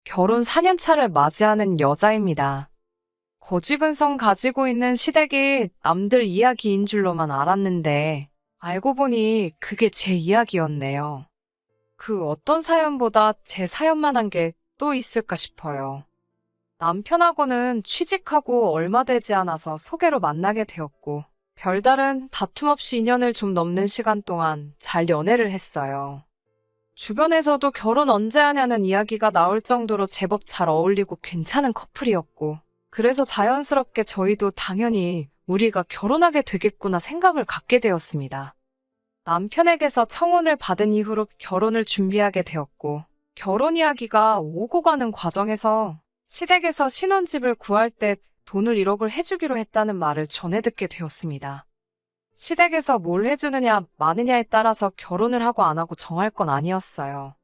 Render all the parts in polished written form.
결혼 4년차를 맞이하는 여자입니다. 고집은성 가지고 있는 시댁이 남들 이야기인 줄로만 알았는데 알고 보니 그게 제 이야기였네요. 그 어떤 사연보다 제 사연만 한 게 또 있을까 싶어요. 남편하고는 취직하고 얼마 되지 않아서 소개로 만나게 되었고 별다른 다툼 없이 2년을 좀 넘는 시간 동안 잘 연애를 했어요. 주변에서도 결혼 언제 하냐는 이야기가 나올 정도로 제법 잘 어울리고 괜찮은 커플이었고 그래서 자연스럽게 저희도 당연히 우리가 결혼하게 되겠구나 생각을 갖게 되었습니다. 남편에게서 청혼을 받은 이후로 결혼을 준비하게 되었고 결혼 이야기가 오고 가는 과정에서 시댁에서 신혼집을 구할 때 돈을 1억을 해주기로 했다는 말을 전해 듣게 되었습니다. 시댁에서 뭘 해주느냐 마느냐에 따라서 결혼을 하고 안 하고 정할 건 아니었어요.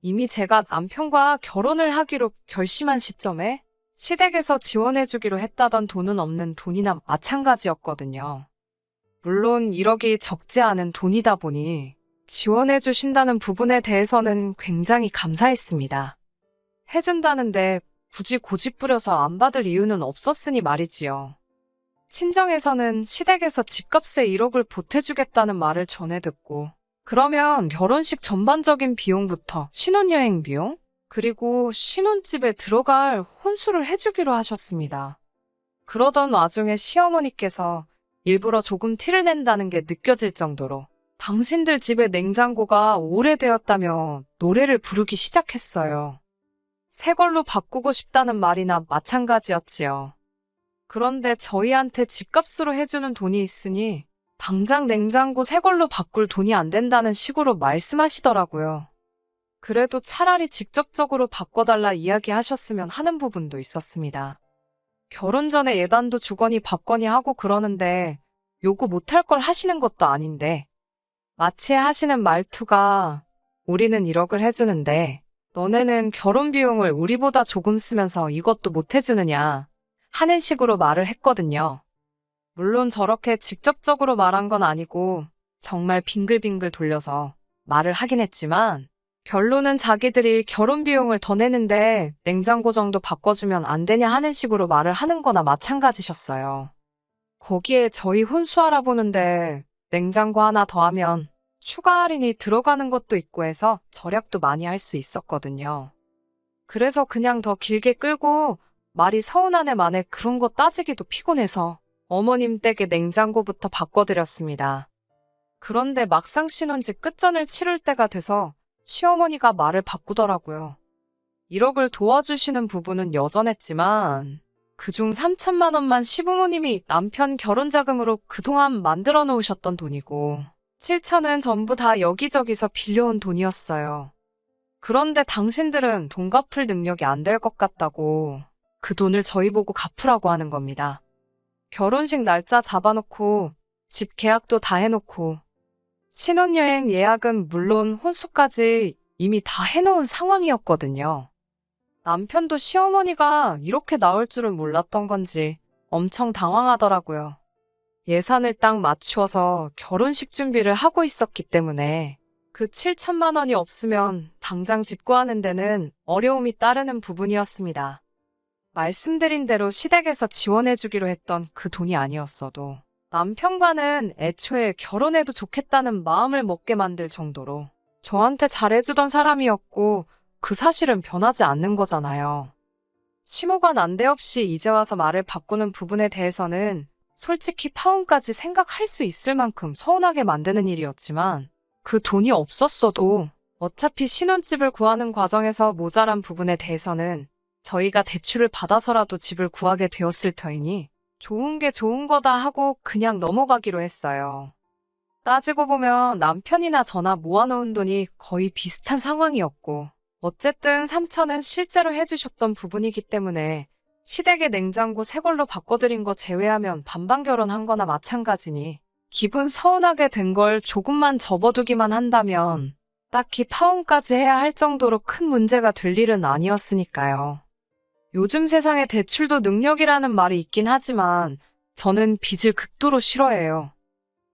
이미 제가 남편과 결혼을 하기로 결심한 시점에 시댁에서 지원해주기로 했다던 돈은 없는 돈이나 마찬가지였거든요. 물론 1억이 적지 않은 돈이다 보니 지원해주신다는 부분에 대해서는 굉장히 감사했습니다. 해준다는데 굳이 고집 부려서 안 받을 이유는 없었으니 말이지요. 친정에서는 시댁에서 집값에 1억을 보태주겠다는 말을 전해 듣고 그러면 결혼식 전반적인 비용부터 신혼여행 비용, 그리고 신혼집에 들어갈 혼수를 해주기로 하셨습니다. 그러던 와중에 시어머니께서 일부러 조금 티를 낸다는 게 느껴질 정도로 당신들 집의 냉장고가 오래되었다며 노래를 부르기 시작했어요. 새 걸로 바꾸고 싶다는 말이나 마찬가지였지요. 그런데 저희한테 집값으로 해주는 돈이 있으니 당장 냉장고 새 걸로 바꿀 돈이 안 된다는 식으로 말씀하시더라고요. 그래도 차라리 직접적으로 바꿔달라 이야기하셨으면 하는 부분도 있었습니다. 결혼 전에 예단도 주거니 받거니 하고 그러는데 요구 못할 걸 하시는 것도 아닌데 마치 하시는 말투가 우리는 1억을 해주는데 너네는 결혼 비용을 우리보다 조금 쓰면서 이것도 못 해주느냐 하는 식으로 말을 했거든요. 물론 저렇게 직접적으로 말한 건 아니고 정말 빙글빙글 돌려서 말을 하긴 했지만 결론은 자기들이 결혼 비용을 더 내는데 냉장고 정도 바꿔주면 안 되냐 하는 식으로 말을 하는 거나 마찬가지셨어요. 거기에 저희 혼수 알아보는데 냉장고 하나 더 하면 추가 할인이 들어가는 것도 있고 해서 절약도 많이 할 수 있었거든요. 그래서 그냥 더 길게 끌고 말이 서운하네 마네 그런 거 따지기도 피곤해서 어머님 댁에 냉장고부터 바꿔드렸습니다. 그런데 막상 신혼집 끝전을 치를 때가 돼서 시어머니가 말을 바꾸더라고요. 1억을 도와주시는 부분은 여전했지만 그중 3천만 원만 시부모님이 남편 결혼자금으로 그동안 만들어 놓으셨던 돈이고 7천은 전부 다 여기저기서 빌려온 돈이었어요. 그런데 당신들은 돈 갚을 능력이 안 될 것 같다고 그 돈을 저희 보고 갚으라고 하는 겁니다. 결혼식 날짜 잡아놓고 집 계약도 다 해놓고 신혼여행 예약은 물론 혼수까지 이미 다 해놓은 상황이었거든요. 남편도 시어머니가 이렇게 나올 줄은 몰랐던 건지 엄청 당황하더라고요. 예산을 딱 맞추어서 결혼식 준비를 하고 있었기 때문에 그 7천만 원이 없으면 당장 집 구하는 데는 어려움이 따르는 부분이었습니다. 말씀드린 대로 시댁에서 지원해주기로 했던 그 돈이 아니었어도 남편과는 애초에 결혼해도 좋겠다는 마음을 먹게 만들 정도로 저한테 잘해주던 사람이었고 그 사실은 변하지 않는 거잖아요. 심호가 난데없이 이제 와서 말을 바꾸는 부분에 대해서는 솔직히 파혼까지 생각할 수 있을 만큼 서운하게 만드는 일이었지만 그 돈이 없었어도 어차피 신혼집을 구하는 과정에서 모자란 부분에 대해서는 저희가 대출을 받아서라도 집을 구하게 되었을 터이니 좋은 게 좋은 거다 하고 그냥 넘어가기로 했어요. 따지고 보면 남편이나 저나 모아놓은 돈이 거의 비슷한 상황이었고 어쨌든 3천은 실제로 해주셨던 부분이기 때문에 시댁의 냉장고 새 걸로 바꿔드린 거 제외하면 반반 결혼한 거나 마찬가지니 기분 서운하게 된 걸 조금만 접어두기만 한다면 딱히 파혼까지 해야 할 정도로 큰 문제가 될 일은 아니었으니까요. 요즘 세상에 대출도 능력이라는 말이 있긴 하지만 저는 빚을 극도로 싫어해요.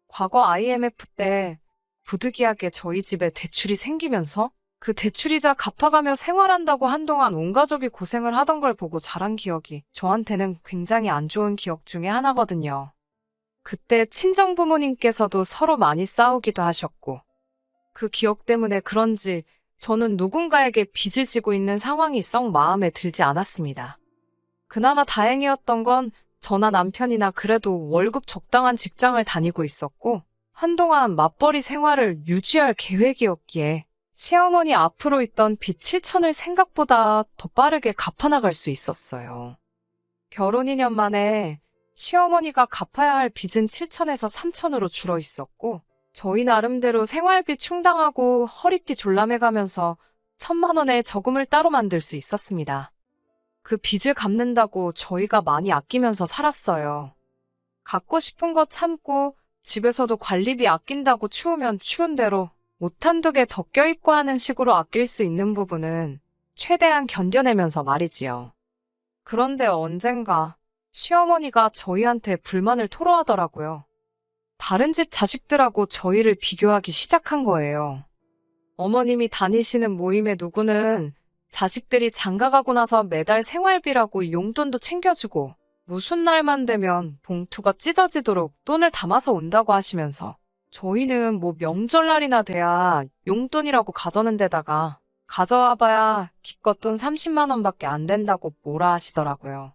과거 IMF 때 부득이하게 저희 집에 대출이 생기면서 그 대출이자 갚아가며 생활한다고 한동안 온 가족이 고생을 하던 걸 보고 자란 기억이 저한테는 굉장히 안 좋은 기억 중에 하나거든요. 그때 친정 부모님께서도 서로 많이 싸우기도 하셨고, 그 기억 때문에 그런지 저는 누군가에게 빚을 지고 있는 상황이 썩 마음에 들지 않았습니다. 그나마 다행이었던 건 저나 남편이나 그래도 월급 적당한 직장을 다니고 있었고, 한동안 맞벌이 생활을 유지할 계획이었기에 시어머니 앞으로 있던 빚 7천을 생각보다 더 빠르게 갚아나갈 수 있었어요. 결혼 2년 만에 시어머니가 갚아야 할 빚은 7천에서 3천으로 줄어 있었고, 저희 나름대로 생활비 충당하고 허리띠 졸라매가면서 1,000만 원의 저금을 따로 만들 수 있었습니다. 그 빚을 갚는다고 저희가 많이 아끼면서 살았어요. 갖고 싶은 거 참고 집에서도 관리비 아낀다고 추우면 추운 대로 옷 한두 개 더 껴입고 하는 식으로 아낄 수 있는 부분은 최대한 견뎌내면서 말이지요. 그런데 언젠가 시어머니가 저희한테 불만을 토로하더라고요. 다른 집 자식들하고 저희를 비교하기 시작한 거예요. 어머님이 다니시는 모임의 누구는 자식들이 장가가고 나서 매달 생활비라고 용돈도 챙겨주고 무슨 날만 되면 봉투가 찢어지도록 돈을 담아서 온다고 하시면서 저희는 뭐 명절날이나 돼야 용돈이라고 가져는 데다가 가져와봐야 기껏 돈 30만 원밖에 안 된다고 뭐라 하시더라고요.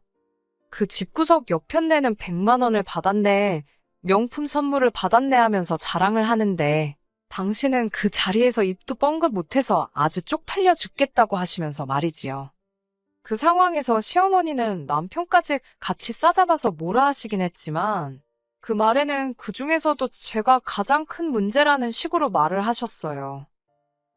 그 집구석 옆편네는 100만 원을 받았네, 명품 선물을 받았네 하면서 자랑을 하는데 당신은 그 자리에서 입도 뻥긋 못해서 아주 쪽팔려 죽겠다고 하시면서 말이지요. 그 상황에서 시어머니는 남편까지 같이 싸잡아서 뭐라 하시긴 했지만 그 말에는 그 중에서도 제가 가장 큰 문제라는 식으로 말을 하셨어요.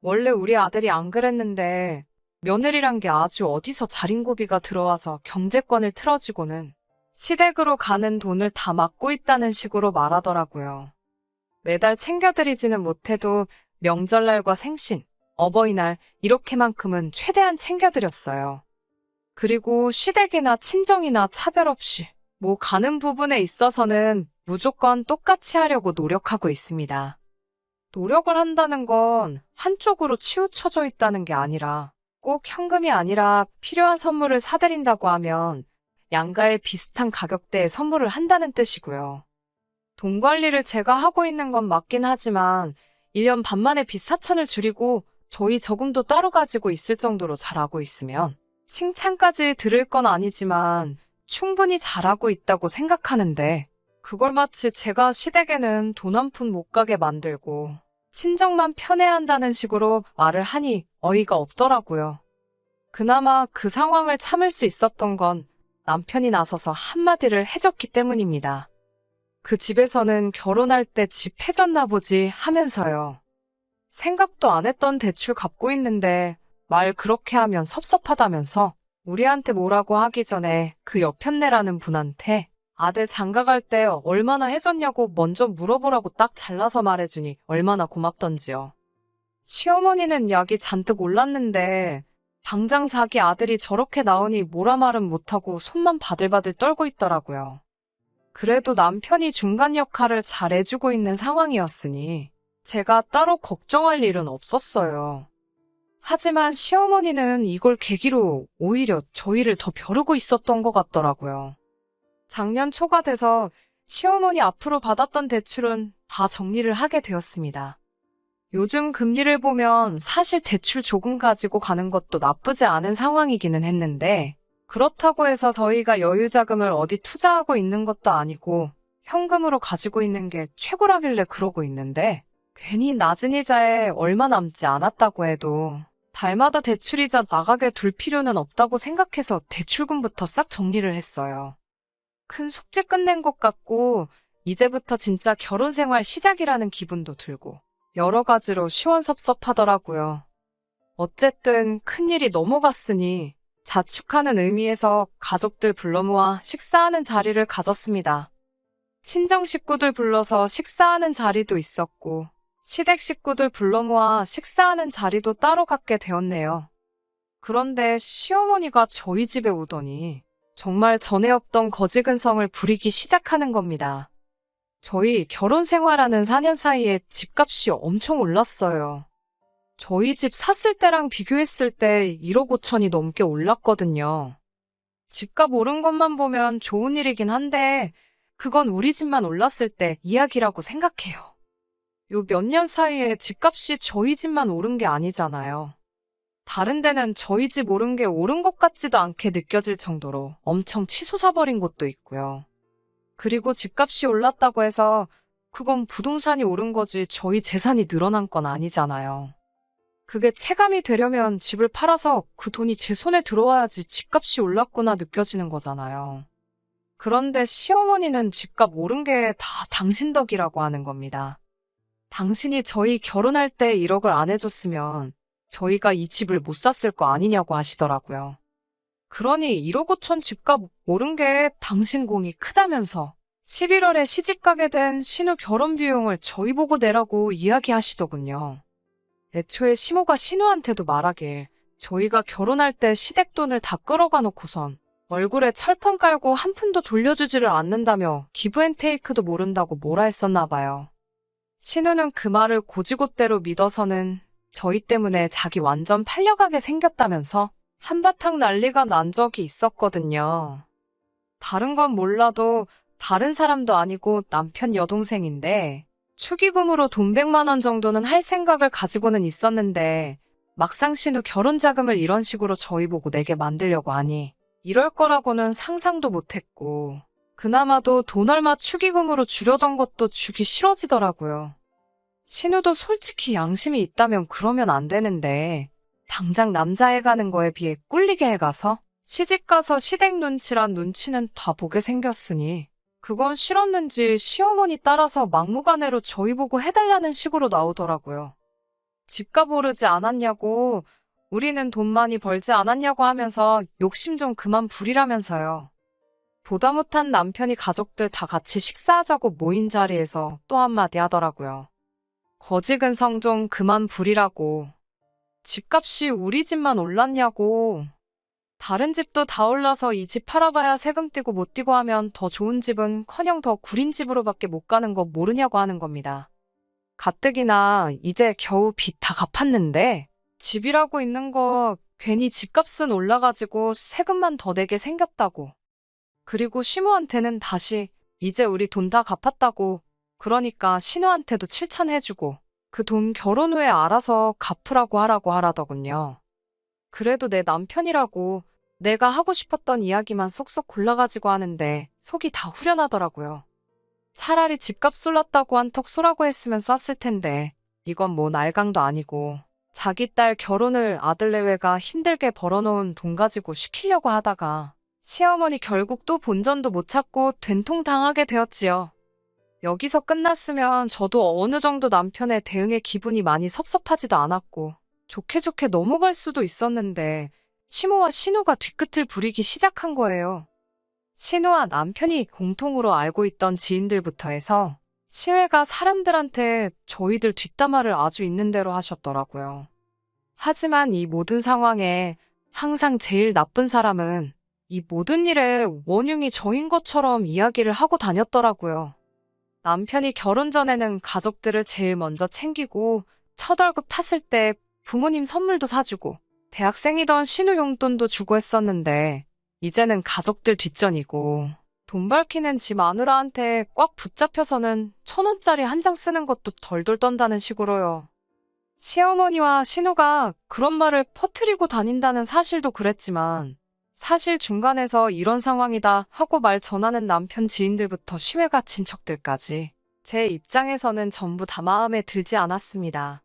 원래 우리 아들이 안 그랬는데 며느리란 게 아주 어디서 자린고비가 들어와서 경제권을 틀어지고는 시댁으로 가는 돈을 다 막고 있다는 식으로 말하더라고요. 매달 챙겨드리지는 못해도 명절날과 생신, 어버이날 이렇게만큼은 최대한 챙겨드렸어요. 그리고 시댁이나 친정이나 차별 없이 뭐 가는 부분에 있어서는 무조건 똑같이 하려고 노력하고 있습니다. 노력을 한다는 건 한쪽으로 치우쳐져 있다는 게 아니라 꼭 현금이 아니라 필요한 선물을 사드린다고 하면 양가에 비슷한 가격대의 선물을 한다는 뜻이고요. 돈 관리를 제가 하고 있는 건 맞긴 하지만 1년 반 만에 빚 4천을 줄이고 저희 저금도 따로 가지고 있을 정도로 잘하고 있으면 칭찬까지 들을 건 아니지만 충분히 잘하고 있다고 생각하는데 그걸 마치 제가 시댁에는 돈 한 푼 못 가게 만들고 친정만 편애한다는 식으로 말을 하니 어이가 없더라고요. 그나마 그 상황을 참을 수 있었던 건 남편이 나서서 한마디를 해줬기 때문입니다. 그 집에서는 결혼할 때 집 해줬나 보지 하면서요. 생각도 안 했던 대출 갚고 있는데 말 그렇게 하면 섭섭하다면서 우리한테 뭐라고 하기 전에 그 옆편네라는 분한테 아들 장가갈 때 얼마나 해줬냐고 먼저 물어보라고 딱 잘라서 말해주니 얼마나 고맙던지요. 시어머니는 약이 잔뜩 올랐는데 당장 자기 아들이 저렇게 나오니 뭐라 말은 못하고 손만 바들바들 떨고 있더라고요. 그래도 남편이 중간 역할을 잘 해주고 있는 상황이었으니 제가 따로 걱정할 일은 없었어요. 하지만 시어머니는 이걸 계기로 오히려 저희를 더 벼르고 있었던 것 같더라고요. 작년 초가 돼서 시어머니 앞으로 받았던 대출은 다 정리를 하게 되었습니다. 요즘 금리를 보면 사실 대출 조금 가지고 가는 것도 나쁘지 않은 상황이기는 했는데 그렇다고 해서 저희가 여유자금을 어디 투자하고 있는 것도 아니고 현금으로 가지고 있는 게 최고라길래 그러고 있는데 괜히 낮은 이자에 얼마 남지 않았다고 해도 달마다 대출이자 나가게 둘 필요는 없다고 생각해서 대출금부터 싹 정리를 했어요. 큰 숙제 끝낸 것 같고 이제부터 진짜 결혼 생활 시작이라는 기분도 들고 여러 가지로 시원섭섭하더라고요. 어쨌든 큰일이 넘어갔으니 자축하는 의미에서 가족들 불러 모아 식사하는 자리를 가졌습니다. 친정 식구들 불러서 식사하는 자리도 있었고 시댁 식구들 불러 모아 식사하는 자리도 따로 갖게 되었네요. 그런데 시어머니가 저희 집에 오더니 정말 전에 없던 거지근성을 부리기 시작하는 겁니다. 저희 결혼 생활하는 4년 사이에 집값이 엄청 올랐어요. 저희 집 샀을 때랑 비교했을 때 1억 5천이 넘게 올랐거든요. 집값 오른 것만 보면 좋은 일이긴 한데, 그건 우리 집만 올랐을 때 이야기라고 생각해요. 요 몇 년 사이에 집값이 저희 집만 오른 게 아니잖아요. 다른 데는 저희 집 오른 게 오른 것 같지도 않게 느껴질 정도로 엄청 치솟아버린 곳도 있고요. 그리고 집값이 올랐다고 해서 그건 부동산이 오른 거지 저희 재산이 늘어난 건 아니잖아요. 그게 체감이 되려면 집을 팔아서 그 돈이 제 손에 들어와야지 집값이 올랐구나 느껴지는 거잖아요. 그런데 시어머니는 집값 오른 게 다 당신 덕이라고 하는 겁니다. 당신이 저희 결혼할 때 1억을 안 해줬으면 저희가 이 집을 못 샀을 거 아니냐고 하시더라고요. 그러니 1억 5천 집값 오른 게 당신 공이 크다면서 11월에 시집 가게 된 신우 결혼 비용을 저희 보고 내라고 이야기하시더군요. 애초에 시모가 신우한테도 말하길 저희가 결혼할 때 시댁돈을 다 끌어가 놓고선 얼굴에 철판 깔고 한 푼도 돌려주지를 않는다며 기브앤테이크도 모른다고 뭐라 했었나 봐요. 신우는 그 말을 고지고대로 믿어서는 저희 때문에 자기 완전 팔려가게 생겼다면서 한바탕 난리가 난 적이 있었거든요. 다른 건 몰라도 다른 사람도 아니고 남편 여동생인데 축의금으로 돈 100만 원 정도는 할 생각을 가지고는 있었는데 막상 신우 결혼 자금을 이런 식으로 저희 보고 내게 만들려고 하니 이럴 거라고는 상상도 못했고 그나마도 돈 얼마 축의금으로 주려던 것도 주기 싫어지더라고요. 신우도 솔직히 양심이 있다면 그러면 안 되는데 당장 남자애 가는 거에 비해 꿀리게 해가서 시집가서 시댁 눈치란 눈치는 다 보게 생겼으니 그건 싫었는지 시어머니 따라서 막무가내로 저희 보고 해달라는 식으로 나오더라고요. 집값 오르지 않았냐고 우리는 돈 많이 벌지 않았냐고 하면서 욕심 좀 그만 부리라면서요. 보다 못한 남편이 가족들 다 같이 식사하자고 모인 자리에서 또 한마디 하더라고요. 거지근성 좀 그만 부리라고. 집값이 우리 집만 올랐냐고. 다른 집도 다 올라서 이 집 팔아봐야 세금 떼고 못 떼고 하면 더 좋은 집은커녕 더 구린 집으로밖에 못 가는 거 모르냐고 하는 겁니다. 가뜩이나 이제 겨우 빚 다 갚았는데 집이라고 있는 거 괜히 집값은 올라가지고 세금만 더 내게 생겼다고. 그리고 시모한테는 다시 이제 우리 돈 다 갚았다고 그러니까 신우한테도 7천 해주고 그 돈 결혼 후에 알아서 갚으라고 하라고 하라더군요. 그래도 내 남편이라고 내가 하고 싶었던 이야기만 쏙쏙 골라가지고 하는데 속이 다 후련하더라고요. 차라리 집값 쏠랐다고 한턱 쏘라고 했으면 쐈을 텐데 이건 뭐 날강도 아니고 자기 딸 결혼을 아들 내외가 힘들게 벌어놓은 돈 가지고 시키려고 하다가 시어머니 결국 또 본전도 못 찾고 된통당하게 되었지요. 여기서 끝났으면 저도 어느 정도 남편의 대응에 기분이 많이 섭섭하지도 않았고 좋게 좋게 넘어갈 수도 있었는데 시모와 신우가 뒤끝을 부리기 시작한 거예요. 신우와 남편이 공통으로 알고 있던 지인들부터 해서 시외가 사람들한테 저희들 뒷담화를 아주 있는 대로 하셨더라고요. 하지만 이 모든 상황에 항상 제일 나쁜 사람은 이 모든 일의 원흉이 저인 것처럼 이야기를 하고 다녔더라고요. 남편이 결혼 전에는 가족들을 제일 먼저 챙기고 첫 월급 탔을 때 부모님 선물도 사주고 대학생이던 신우 용돈도 주고 했었는데 이제는 가족들 뒷전이고 돈 밝히는 지 마누라한테 꽉 붙잡혀서는 1,000원짜리 한 장 쓰는 것도 덜덜 떤다는 식으로요. 시어머니와 신우가 그런 말을 퍼뜨리고 다닌다는 사실도 그랬지만 사실 중간에서 이런 상황이다 하고 말 전하는 남편 지인들부터 시외가 친척들까지 제 입장에서는 전부 다 마음에 들지 않았습니다.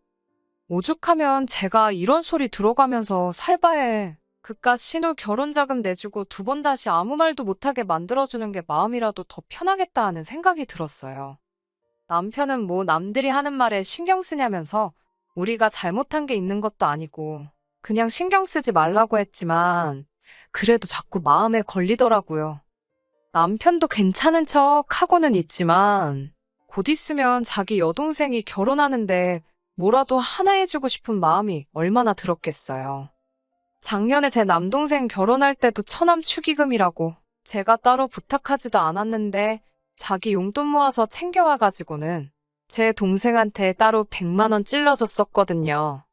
오죽하면 제가 이런 소리 들어가면서 살바해 그깟 신우 결혼자금 내주고 2번 다시 아무 말도 못하게 만들어주는 게 마음이라도 더 편하겠다 하는 생각이 들었어요. 남편은 뭐 남들이 하는 말에 신경 쓰냐면서 우리가 잘못한 게 있는 것도 아니고 그냥 신경 쓰지 말라고 했지만 그래도 자꾸 마음에 걸리더라고요. 남편도 괜찮은 척 하고는 있지만 곧 있으면 자기 여동생이 결혼하는데 뭐라도 하나 해주고 싶은 마음이 얼마나 들었겠어요. 작년에 제 남동생 결혼할 때도 처남 축의금이라고 제가 따로 부탁하지도 않았는데 자기 용돈 모아서 챙겨와가지고는 제 동생한테 따로 100만 원 찔러줬었거든요.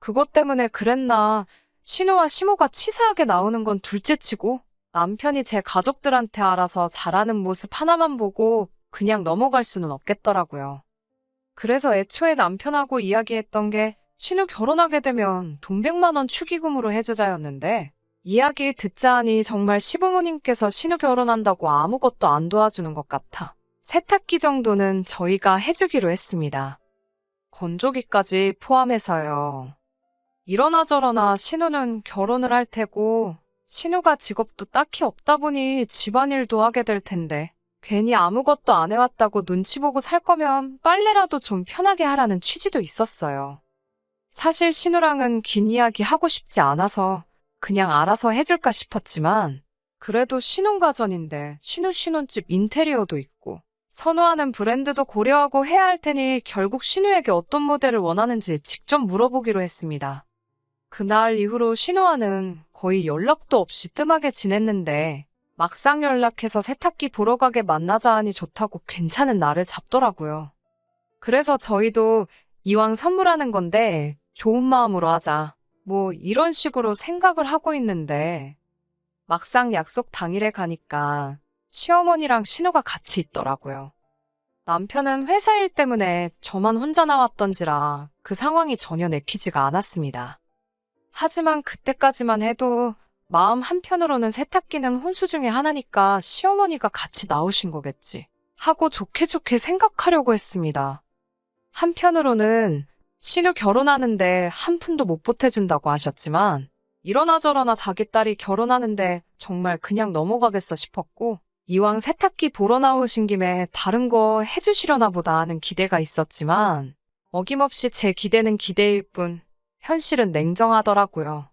그것 때문에 그랬나. 신우와 시모가 치사하게 나오는 건 둘째치고 남편이 제 가족들한테 알아서 잘하는 모습 하나만 보고 그냥 넘어갈 수는 없겠더라고요. 그래서 애초에 남편하고 이야기했던 게 신우 결혼하게 되면 돈 100만 원 축의금으로 해주자였는데 이야기 듣자 하니 정말 시부모님께서 신우 결혼한다고 아무것도 안 도와주는 것 같아. 세탁기 정도는 저희가 해주기로 했습니다. 건조기까지 포함해서요. 이러나 저러나 신우는 결혼을 할 테고 신우가 직업도 딱히 없다 보니 집안일도 하게 될 텐데 괜히 아무것도 안 해왔다고 눈치 보고 살 거면 빨래라도 좀 편하게 하라는 취지도 있었어요. 사실 신우랑은 긴 이야기 하고 싶지 않아서 그냥 알아서 해줄까 싶었지만 그래도 신혼가전인데 신혼집 인테리어도 있고 선호하는 브랜드도 고려하고 해야 할 테니 결국 신우에게 어떤 모델을 원하는지 직접 물어보기로 했습니다. 그날 이후로 신우와는 거의 연락도 없이 뜸하게 지냈는데 막상 연락해서 세탁기 보러 가게 만나자 하니 좋다고 괜찮은 날을 잡더라고요. 그래서 저희도 이왕 선물하는 건데 좋은 마음으로 하자. 뭐 이런 식으로 생각을 하고 있는데 막상 약속 당일에 가니까 시어머니랑 신우가 같이 있더라고요. 남편은 회사 일 때문에 저만 혼자 나왔던지라 그 상황이 전혀 내키지가 않았습니다. 하지만 그때까지만 해도 마음 한편으로는 세탁기는 혼수 중에 하나니까 시어머니가 같이 나오신 거겠지 하고 좋게 좋게 생각하려고 했습니다. 한편으로는 신우 결혼하는데 한 푼도 못 보태준다고 하셨지만 이러나 저러나 자기 딸이 결혼하는데 정말 그냥 넘어가겠어 싶었고 이왕 세탁기 보러 나오신 김에 다른 거 해주시려나 보다 하는 기대가 있었지만 어김없이 제 기대는 기대일 뿐 현실은 냉정하더라고요.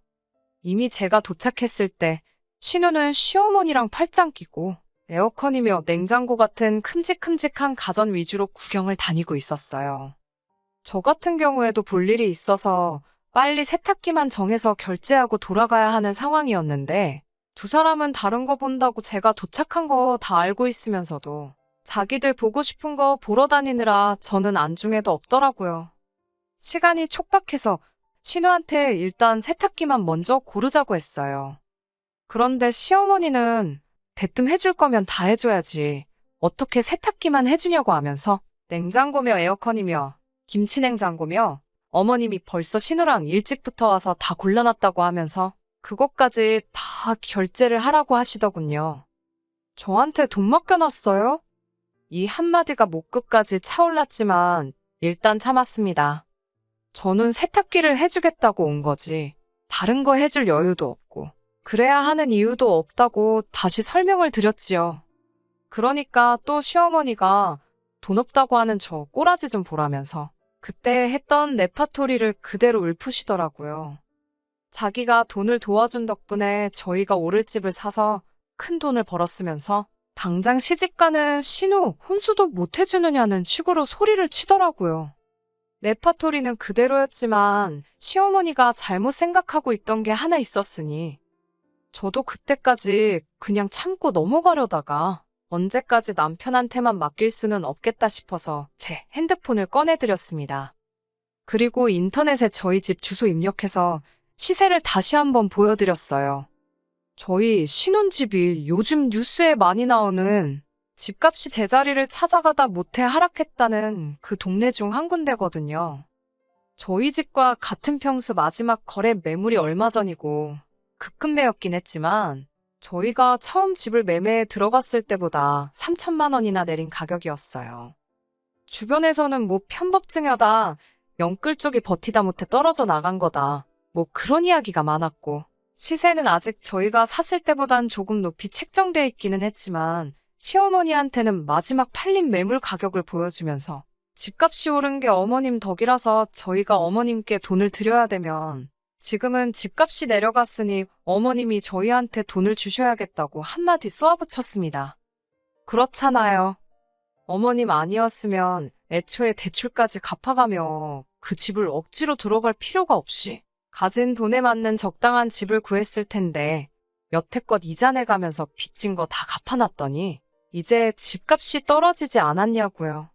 이미 제가 도착했을 때 신우는 시어머니랑 팔짱 끼고 에어컨이며 냉장고 같은 큼직큼직한 가전 위주로 구경을 다니고 있었어요. 저 같은 경우에도 볼 일이 있어서 빨리 세탁기만 정해서 결제하고 돌아가야 하는 상황이었는데 두 사람은 다른 거 본다고 제가 도착한 거 다 알고 있으면서도 자기들 보고 싶은 거 보러 다니느라 저는 안중에도 없더라고요. 시간이 촉박해서 신우한테 일단 세탁기만 먼저 고르자고 했어요. 그런데 시어머니는 대뜸 해줄 거면 다 해줘야지. 어떻게 세탁기만 해주냐고 하면서 냉장고며 에어컨이며 김치냉장고며 어머님이 벌써 신우랑 일찍부터 와서 다 골라놨다고 하면서 그것까지 다 결제를 하라고 하시더군요. 저한테 돈 맡겨놨어요? 이 한마디가 목끝까지 차올랐지만 일단 참았습니다. 저는 세탁기를 해주겠다고 온 거지. 다른 거 해줄 여유도 없고 그래야 하는 이유도 없다고 다시 설명을 드렸지요. 그러니까 또 시어머니가 돈 없다고 하는 저 꼬라지 좀 보라면서 그때 했던 레파토리를 그대로 읊으시더라고요. 자기가 돈을 도와준 덕분에 저희가 오를 집을 사서 큰 돈을 벌었으면서 당장 시집가는 신우 혼수도 못 해주느냐는 식으로 소리를 치더라고요. 레파토리는 그대로였지만 시어머니가 잘못 생각하고 있던 게 하나 있었으니 저도 그때까지 그냥 참고 넘어가려다가 언제까지 남편한테만 맡길 수는 없겠다 싶어서 제 핸드폰을 꺼내드렸습니다. 그리고 인터넷에 저희 집 주소 입력해서 시세를 다시 한번 보여드렸어요. 저희 신혼집이 요즘 뉴스에 많이 나오는 집값이 제자리를 찾아가다 못해 하락했다는 그 동네 중 한 군데거든요. 저희 집과 같은 평수 마지막 거래 매물이 얼마 전이고 급급매였긴 했지만 저희가 처음 집을 매매에 들어갔을 때보다 3천만 원이나 내린 가격이었어요. 주변에서는 뭐 편법증여다, 영끌 쪽이 버티다 못해 떨어져 나간 거다, 뭐 그런 이야기가 많았고 시세는 아직 저희가 샀을 때보단 조금 높이 책정돼 있기는 했지만 시어머니한테는 마지막 팔린 매물 가격을 보여주면서 집값이 오른 게 어머님 덕이라서 저희가 어머님께 돈을 드려야 되면 지금은 집값이 내려갔으니 어머님이 저희한테 돈을 주셔야겠다고 한마디 쏘아붙였습니다. 그렇잖아요. 어머님 아니었으면 애초에 대출까지 갚아가며 그 집을 억지로 들어갈 필요가 없이 가진 돈에 맞는 적당한 집을 구했을 텐데 여태껏 이자 내가면서 빚진 거 다 갚아놨더니 이제 집값이 떨어지지 않았냐고요.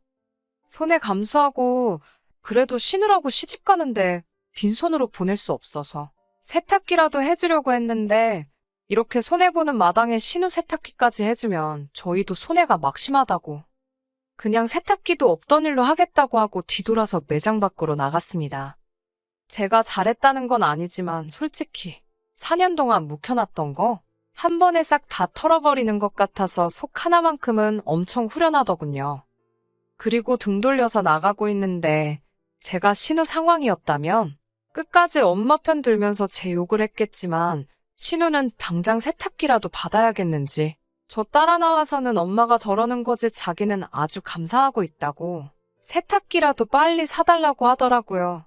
손해 감수하고 그래도 신우라고 시집 가는데 빈손으로 보낼 수 없어서 세탁기라도 해주려고 했는데 이렇게 손해보는 마당에 신우 세탁기까지 해주면 저희도 손해가 막심하다고 그냥 세탁기도 없던 일로 하겠다고 하고 뒤돌아서 매장 밖으로 나갔습니다. 제가 잘했다는 건 아니지만 솔직히 4년 동안 묵혀놨던 거 한 번에 싹 다 털어버리는 것 같아서 속 하나만큼은 엄청 후련하더군요. 그리고 등 돌려서 나가고 있는데 제가 신우 상황이었다면 끝까지 엄마 편 들면서 제 욕을 했겠지만 신우는 당장 세탁기라도 받아야겠는지 저 따라 나와서는 엄마가 저러는 거지 자기는 아주 감사하고 있다고 세탁기라도 빨리 사달라고 하더라고요.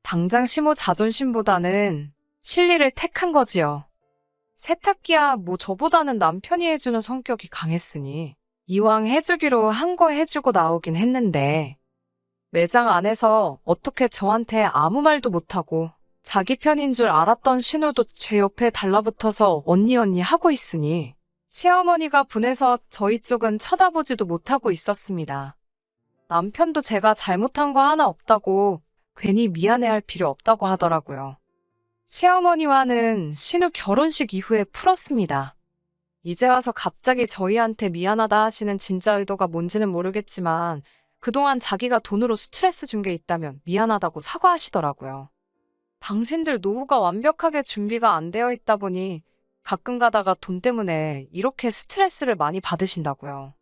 당장 시모 자존심보다는 실리를 택한 거지요. 세탁기야 뭐 저보다는 남편이 해주는 성격이 강했으니 이왕 해주기로 한 거 해주고 나오긴 했는데 매장 안에서 어떻게 저한테 아무 말도 못하고 자기 편인 줄 알았던 신우도 제 옆에 달라붙어서 언니 하고 있으니 시어머니가 분해서 저희 쪽은 쳐다보지도 못하고 있었습니다. 남편도 제가 잘못한 거 하나 없다고 괜히 미안해할 필요 없다고 하더라고요. 시어머니와는 신우 결혼식 이후에 풀었습니다. 이제 와서 갑자기 저희한테 미안하다 하시는 진짜 의도가 뭔지는 모르겠지만 그동안 자기가 돈으로 스트레스 준 게 있다면 미안하다고 사과하시더라고요. 당신들 노후가 완벽하게 준비가 안 되어 있다 보니 가끔 가다가 돈 때문에 이렇게 스트레스를 많이 받으신다고요.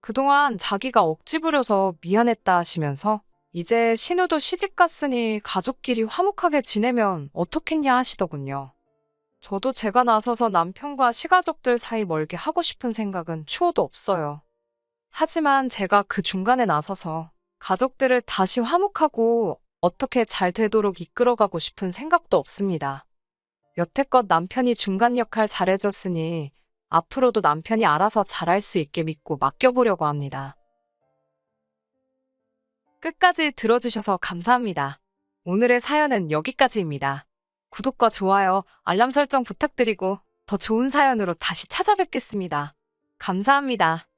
그동안 자기가 억지 부려서 미안했다 하시면서 이제 신우도 시집 갔으니 가족끼리 화목하게 지내면 어떻겠냐 하시더군요. 저도 제가 나서서 남편과 시가족들 사이 멀게 하고 싶은 생각은 추호도 없어요. 하지만 제가 그 중간에 나서서 가족들을 다시 화목하고 어떻게 잘 되도록 이끌어가고 싶은 생각도 없습니다. 여태껏 남편이 중간 역할 잘해줬으니 앞으로도 남편이 알아서 잘할 수 있게 믿고 맡겨보려고 합니다. 끝까지 들어주셔서 감사합니다. 오늘의 사연은 여기까지입니다. 구독과 좋아요, 알람 설정 부탁드리고 더 좋은 사연으로 다시 찾아뵙겠습니다. 감사합니다.